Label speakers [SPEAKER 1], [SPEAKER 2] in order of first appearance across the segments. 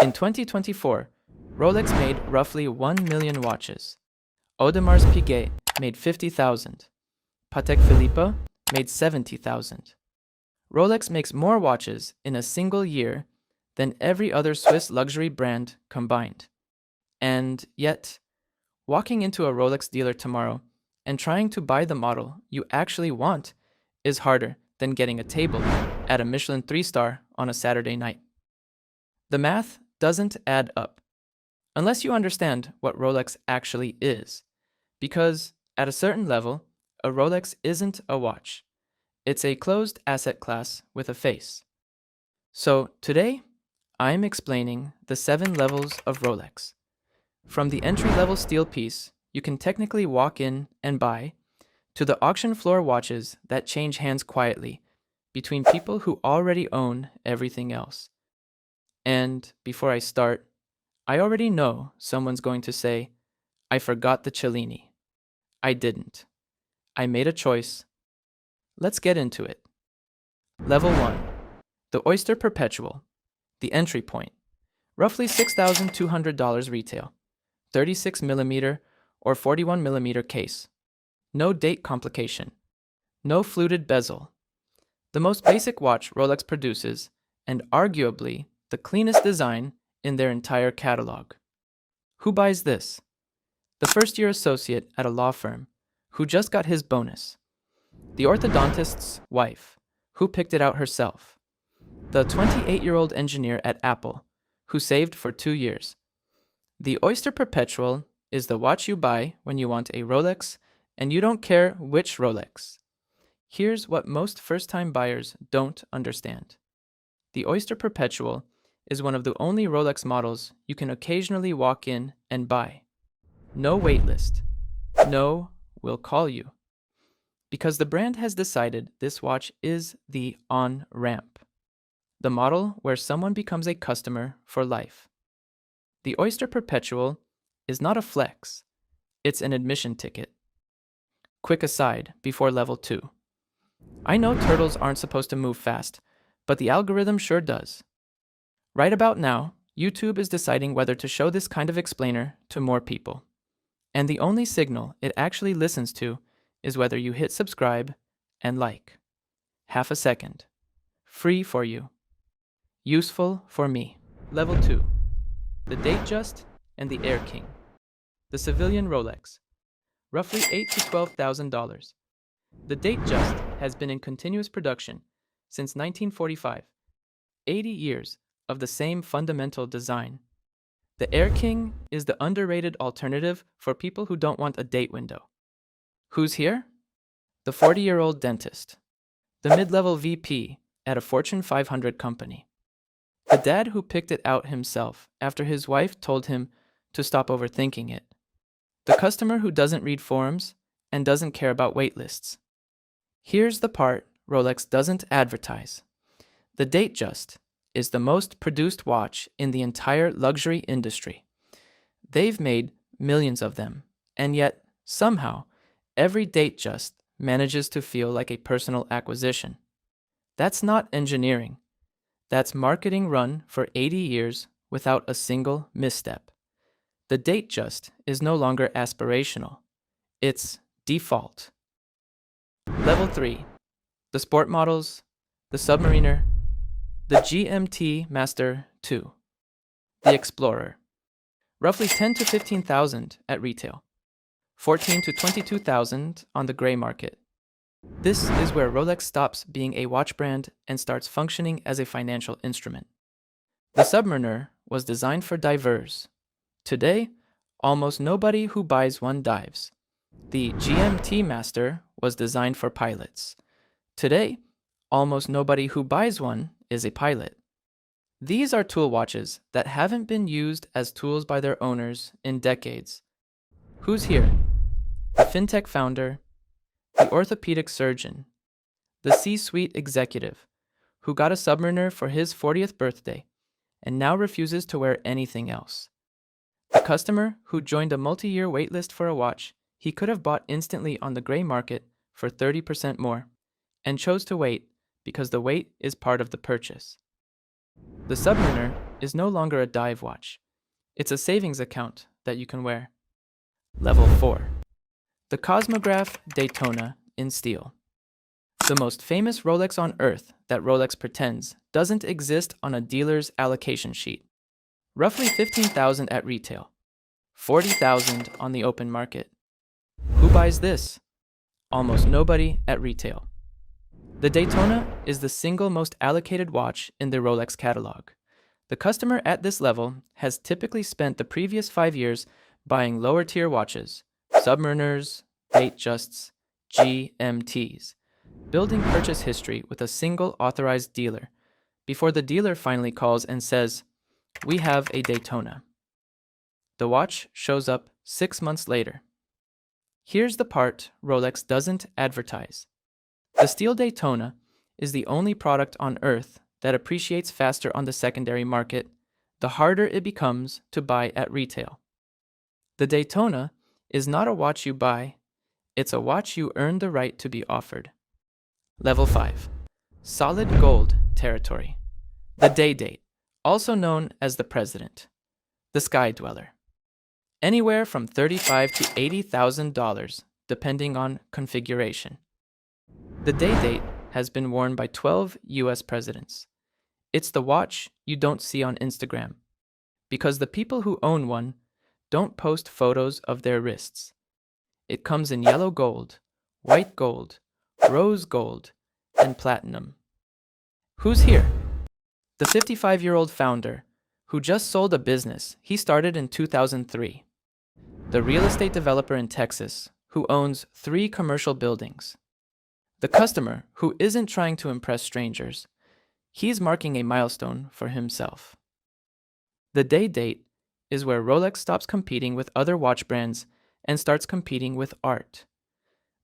[SPEAKER 1] In 2024, Rolex made roughly 1 million watches. Audemars Piguet made 50,000. Patek Philippe made 70,000. Rolex makes more watches in a single year than every other Swiss luxury brand combined. And yet, walking into a Rolex dealer tomorrow and trying to buy the model you actually want is harder than getting a table at a Michelin 3-star on a Saturday night. The math doesn't add up, unless you understand what Rolex actually is, because at a certain level, a Rolex isn't a watch. It's a closed asset class with a face. So today, I'm explaining the 7 levels of Rolex. From the entry-level steel piece you can technically walk in and buy, to the auction floor watches that change hands quietly between people who already own everything else. And before I start, I already know someone's going to say, I forgot the Cellini. I didn't. I made a choice. Let's get into it. Level 1. The Oyster Perpetual. The entry point. Roughly $6,200 retail. 36mm or 41mm case. No date complication. No fluted bezel. The most basic watch Rolex produces, and arguably the cleanest design in their entire catalog. Who buys this? The first-year associate at a law firm who just got his bonus. The orthodontist's wife who picked it out herself. The 28-year-old engineer at Apple who saved for 2 years. The Oyster Perpetual is the watch you buy when you want a Rolex and you don't care which Rolex. Here's what most first-time buyers don't understand. The Oyster Perpetual is one of the only Rolex models you can occasionally walk in and buy. No waitlist. No, we'll call you. Because the brand has decided this watch is the on-ramp. The model where someone becomes a customer for life. The Oyster Perpetual is not a flex. It's an admission ticket. Quick aside before level 2. I know turtles aren't supposed to move fast, but the algorithm sure does. Right about now, YouTube is deciding whether to show this kind of explainer to more people. And the only signal it actually listens to is whether you hit subscribe and like. Half a second. Free for you. Useful for me. Level 2. The Datejust and the Air King. The civilian Rolex. Roughly $8,000 to $12,000. The Datejust has been in continuous production since 1945. 80 years of the same fundamental design. The Air King is the underrated alternative for people who don't want a date window. Who's here? The 40-year-old dentist. The mid-level VP at a Fortune 500 company. The dad who picked it out himself after his wife told him to stop overthinking it. The customer who doesn't read forums and doesn't care about waitlists. Here's the part Rolex doesn't advertise. The Datejust is the most produced watch in the entire luxury industry. They've made millions of them, and yet, somehow, every Datejust manages to feel like a personal acquisition. That's not engineering. That's marketing run for 80 years without a single misstep. The Datejust is no longer aspirational. It's default. Level 3. The sport models, the Submariner, the GMT Master 2, the Explorer. Roughly 10 to 15,000 at retail. 14 to 22,000 on the gray market. This is where Rolex stops being a watch brand and starts functioning as a financial instrument. The Submariner was designed for divers. Today, almost nobody who buys one dives. The GMT Master was designed for pilots. Today, almost nobody who buys one is a pilot. These are tool watches that haven't been used as tools by their owners in decades. Who's here? The fintech founder, the orthopedic surgeon, the C-suite executive who got a Submariner for his 40th birthday and now refuses to wear anything else. The customer who joined a multi-year waitlist for a watch he could have bought instantly on the gray market for 30% more and chose to wait because the wait is part of the purchase. The Submariner is no longer a dive watch. It's a savings account that you can wear. Level 4. The Cosmograph Daytona in steel. The most famous Rolex on earth that Rolex pretends doesn't exist on a dealer's allocation sheet. Roughly $15,000 at retail, $40,000 on the open market. Who buys this? Almost nobody at retail. The Daytona is the single most allocated watch in the Rolex catalog. The customer at this level has typically spent the previous 5 years buying lower-tier watches, Submariners, Datejusts, GMTs, building purchase history with a single authorized dealer, before the dealer finally calls and says, "We have a Daytona." The watch shows up 6 months later. Here's the part Rolex doesn't advertise. The steel Daytona is the only product on earth that appreciates faster on the secondary market, the harder it becomes to buy at retail. The Daytona is not a watch you buy, it's a watch you earn the right to be offered. Level 5. Solid gold territory. The Day Date, also known as the President. The Sky Dweller. Anywhere from $35,000 to $80,000, depending on configuration. The Day Date has been worn by 12 US presidents. It's the watch you don't see on Instagram, because the people who own one don't post photos of their wrists. It comes in yellow gold, white gold, rose gold, and platinum. Who's here? The 55-year-old founder, who just sold a business he started in 2003. The real estate developer in Texas, who owns 3 commercial buildings. The customer, who isn't trying to impress strangers. He's marking a milestone for himself. The Day Date is where Rolex stops competing with other watch brands and starts competing with art.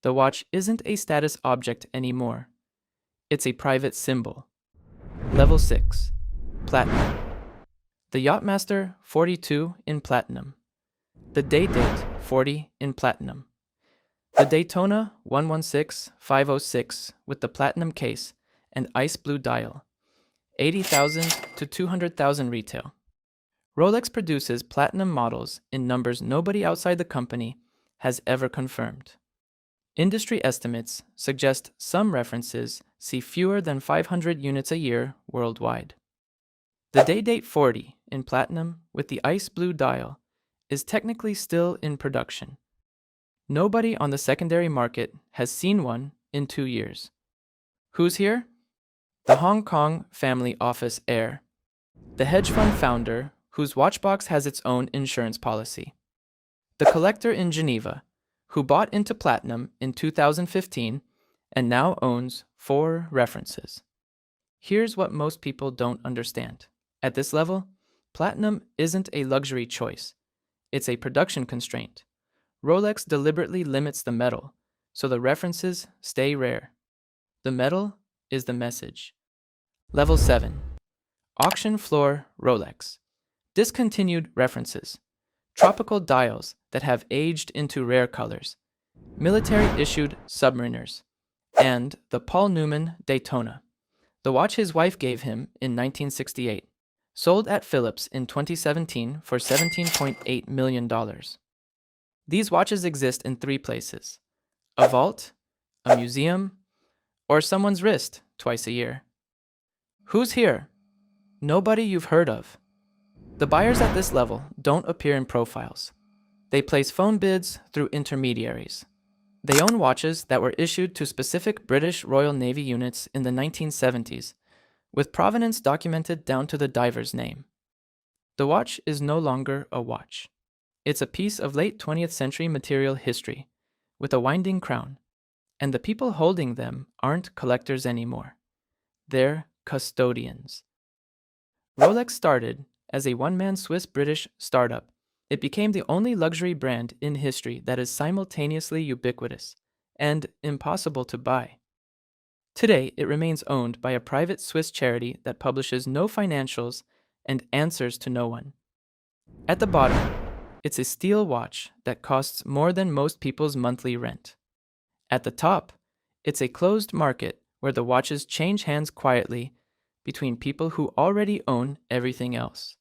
[SPEAKER 1] The watch isn't a status object anymore. It's a private symbol. Level 6. Platinum. The Yachtmaster 42 in platinum. The Day Date 40 in platinum. The Daytona 116506 with the platinum case and ice blue dial. 80,000 to 200,000 retail. Rolex produces platinum models in numbers nobody outside the company has ever confirmed. Industry estimates suggest some references see fewer than 500 units a year worldwide. The Day Date 40 in platinum with the ice blue dial is technically still in production. Nobody on the secondary market has seen one in 2 years. Who's here? The Hong Kong family office heir, the hedge fund founder whose watchbox has its own insurance policy, the collector in Geneva who bought into platinum in 2015 and now owns 4 references. Here's what most people don't understand. At this level, platinum isn't a luxury choice. It's a production constraint. Rolex deliberately limits the metal, so the references stay rare. The metal is the message. Level 7. Auction floor Rolex. Discontinued references. Tropical dials that have aged into rare colors. Military-issued Submariners. And the Paul Newman Daytona, the watch his wife gave him in 1968. Sold at Phillips in 2017 for $17.8 million. These watches exist in 3 places: a vault, a museum, or someone's wrist twice a year. Who's here? Nobody you've heard of. The buyers at this level don't appear in profiles. They place phone bids through intermediaries. They own watches that were issued to specific British Royal Navy units in the 1970s, with provenance documented down to the diver's name. The watch is no longer a watch. It's a piece of late 20th century material history, with a winding crown, and the people holding them aren't collectors anymore. They're custodians. Rolex started as a one-man Swiss-British startup. It became the only luxury brand in history that is simultaneously ubiquitous and impossible to buy. Today, it remains owned by a private Swiss charity that publishes no financials and answers to no one. At the bottom, it's a steel watch that costs more than most people's monthly rent. At the top, it's a closed market where the watches change hands quietly, between people who already own everything else.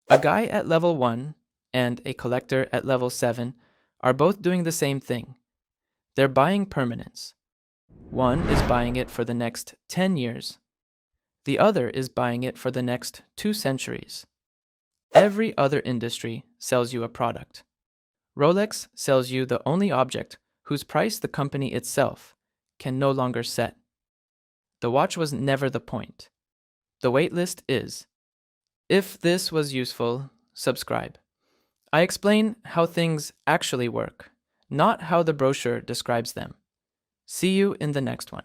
[SPEAKER 1] A guy at level 1 and a collector at level 7 are both doing the same thing. They're buying permanence. One is buying it for the next 10 years. The other is buying it for the next 2 centuries. Every other industry sells you a product. Rolex sells you the only object whose price the company itself can no longer set. The watch was never the point. The waitlist is. If this was useful, subscribe. I explain how things actually work, not how the brochure describes them. See you in the next one.